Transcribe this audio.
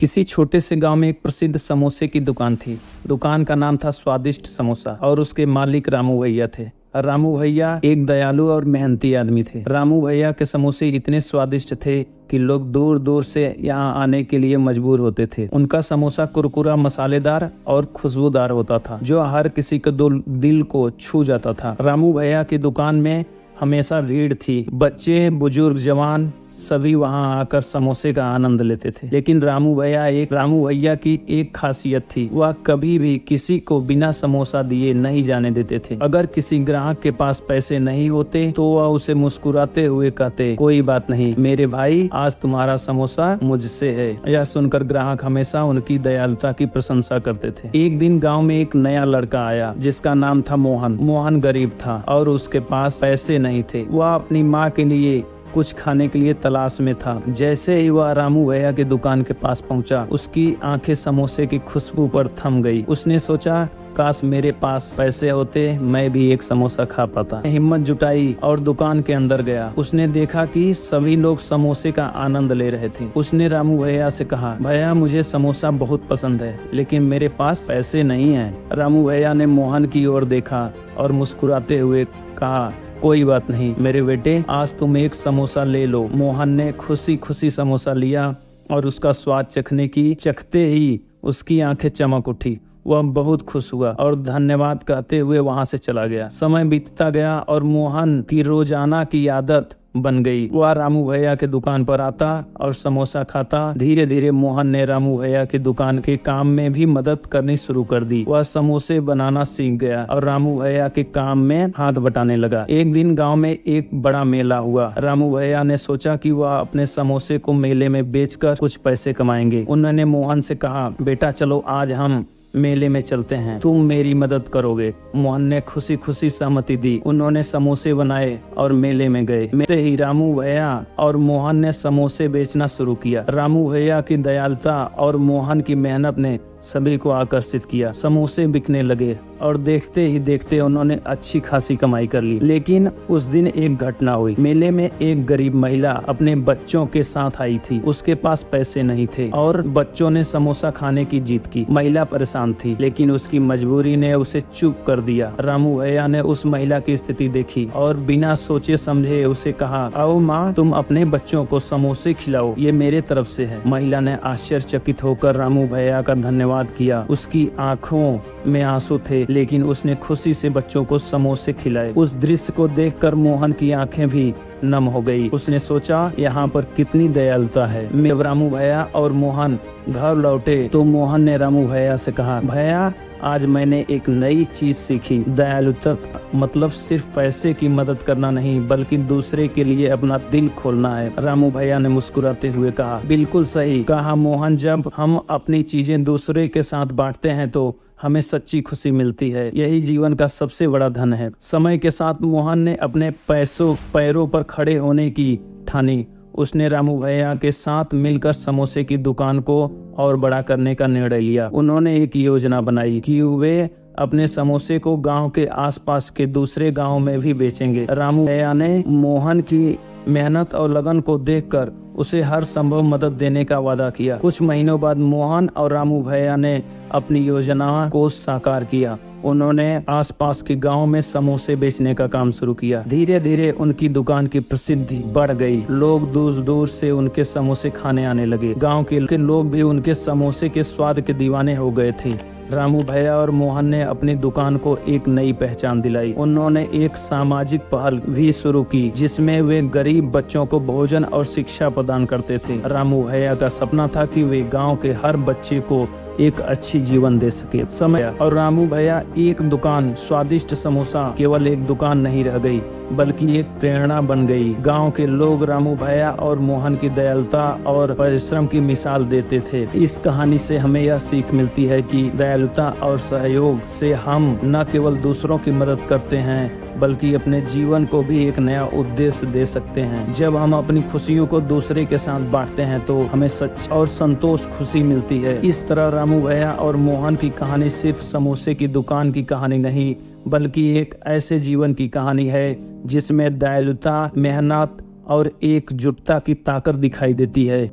किसी छोटे से गांव में एक प्रसिद्ध समोसे की दुकान थी। दुकान का नाम था स्वादिष्ट समोसा और उसके मालिक रामू भैया थे। रामू भैया एक दयालु और मेहनती आदमी थे। रामू भैया के समोसे इतने स्वादिष्ट थे कि लोग दूर दूर से यहाँ आने के लिए मजबूर होते थे। उनका समोसा कुरकुरा, मसालेदार और खुशबूदार होता था, जो हर किसी के दिल को छू जाता था। रामू भैया की दुकान में हमेशा भीड़ थी। बच्चे, बुजुर्ग, जवान सभी वहां आकर समोसे का आनंद लेते थे। लेकिन रामू भैया की एक खासियत थी, वह कभी भी किसी को बिना समोसा दिए नहीं जाने देते थे। अगर किसी ग्राहक के पास पैसे नहीं होते तो वह उसे मुस्कुराते हुए कहते, कोई बात नहीं मेरे भाई, आज तुम्हारा समोसा मुझसे है। यह सुनकर ग्राहक हमेशा उनकी दयालुता की प्रशंसा करते थे। एक दिन गाँव में एक नया लड़का आया जिसका नाम था मोहन। मोहन गरीब था और उसके पास पैसे नहीं थे। वह अपनी माँ के लिए कुछ खाने के लिए तलाश में था। जैसे ही वह रामू भैया की दुकान के पास पहुंचा, उसकी आंखें समोसे की खुशबू पर थम गई। उसने सोचा, काश मेरे पास पैसे होते, मैं भी एक समोसा खा पाता। हिम्मत जुटाई और दुकान के अंदर गया। उसने देखा कि सभी लोग समोसे का आनंद ले रहे थे। उसने रामू भैया से कहा, भैया मुझे समोसा बहुत पसंद है, लेकिन मेरे पास पैसे नहीं है। रामू भैया ने मोहन की ओर देखा और मुस्कुराते हुए कहा, कोई बात नहीं मेरे बेटे, आज तुम एक समोसा ले लो। मोहन ने खुशी खुशी समोसा लिया और उसका स्वाद चखते ही उसकी आंखें चमक उठी। वह बहुत खुश हुआ और धन्यवाद कहते हुए वहां से चला गया। समय बीतता गया और मोहन की रोजाना की आदत बन गई। वह रामू भैया के दुकान पर आता और समोसा खाता। धीरे धीरे मोहन ने रामू भैया की दुकान के काम में भी मदद करनी शुरू कर दी। वह समोसे बनाना सीख गया और रामू भैया के काम में हाथ बटाने लगा। एक दिन गांव में एक बड़ा मेला हुआ। रामू भैया ने सोचा कि वह अपने समोसे को मेले में बेचकर कुछ पैसे कमाएंगे। उन्होंने मोहन से कहा, बेटा चलो आज हम मेले में चलते हैं, तुम मेरी मदद करोगे। मोहन ने खुशी खुशी सहमति दी। उन्होंने समोसे बनाए और मेले में गए। मेले ही रामू भैया और मोहन ने समोसे बेचना शुरू किया। रामू भैया की दयालुता और मोहन की मेहनत ने सभी को आकर्षित किया। समोसे बिकने लगे और देखते ही देखते उन्होंने अच्छी खासी कमाई कर ली। लेकिन उस दिन एक घटना हुई। मेले में एक गरीब महिला अपने बच्चों के साथ आई थी। उसके पास पैसे नहीं थे और बच्चों ने समोसा खाने की जिद की। महिला परेशान थी, लेकिन उसकी मजबूरी ने उसे चुप कर दिया। रामू भैया ने उस महिला की स्थिति देखी और बिना सोचे समझे उसे कहा, आओ माँ, तुम अपने बच्चों को समोसे खिलाओ, ये मेरे तरफ से है। महिला ने आश्चर्यचकित होकर रामू भैया का धन्यवाद किया। उसकी आंखों में आंसू थे, लेकिन उसने खुशी से बच्चों को समोसे खिलाए। उस दृश्य को देखकर मोहन की आंखें भी नम हो गई। उसने सोचा, यहाँ पर कितनी दयालुता है। जब रामू भैया और मोहन घर लौटे तो मोहन ने रामू भैया से कहा, भैया आज मैंने एक नई चीज सीखी। दयालुता मतलब सिर्फ पैसे की मदद करना नहीं, बल्कि दूसरे के लिए अपना दिल खोलना है। रामू भैया ने मुस्कुराते हुए कहा, बिल्कुल सही कहा मोहन, जब हम अपनी चीजें दूसरे के साथ बांटते हैं तो हमें सच्ची खुशी मिलती है। यही जीवन का सबसे बड़ा धन है। समय के साथ मोहन ने अपने पैरों पर खड़े होने की ठानी। उसने रामू भैया के साथ मिलकर समोसे की दुकान को और बड़ा करने का निर्णय लिया। उन्होंने एक योजना बनाई कि वे अपने समोसे को गांव के आसपास के दूसरे गांव में भी बेचेंगे। रामू भैया ने मोहन की मेहनत और लगन को देखकर उसे हर संभव मदद देने का वादा किया। कुछ महीनों बाद मोहन और रामू भैया ने अपनी योजना को साकार किया। उन्होंने आसपास के गांव में समोसे बेचने का काम शुरू किया। धीरे धीरे उनकी दुकान की प्रसिद्धि बढ़ गई। लोग दूर दूर से उनके समोसे खाने आने लगे। गांव के लोग भी उनके समोसे के स्वाद के दीवाने हो गए थे। रामू भैया और मोहन ने अपनी दुकान को एक नई पहचान दिलाई। उन्होंने एक सामाजिक पहल भी शुरू की, जिसमें वे गरीब बच्चों को भोजन और शिक्षा प्रदान करते थे। रामू भैया का सपना था कि वे गांव के हर बच्चे को एक अच्छी जीवन दे सके। समय और रामू भैया एक दुकान, स्वादिष्ट समोसा केवल एक दुकान नहीं रह गई, बल्कि एक प्रेरणा बन गई। गांव के लोग रामू भैया और मोहन की दयालुता और परिश्रम की मिसाल देते थे। इस कहानी से हमें यह सीख मिलती है कि दयालुता और सहयोग से हम न केवल दूसरों की मदद करते हैं, बल्कि अपने जीवन को भी एक नया उद्देश्य दे सकते हैं। जब हम अपनी खुशियों को दूसरे के साथ बांटते हैं तो हमें सच और संतोष खुशी मिलती है। इस तरह रामू भैया और मोहन की कहानी सिर्फ समोसे की दुकान की कहानी नहीं, बल्कि एक ऐसे जीवन की कहानी है जिसमें दयालुता, मेहनत और एकजुटता की ताकत दिखाई देती है।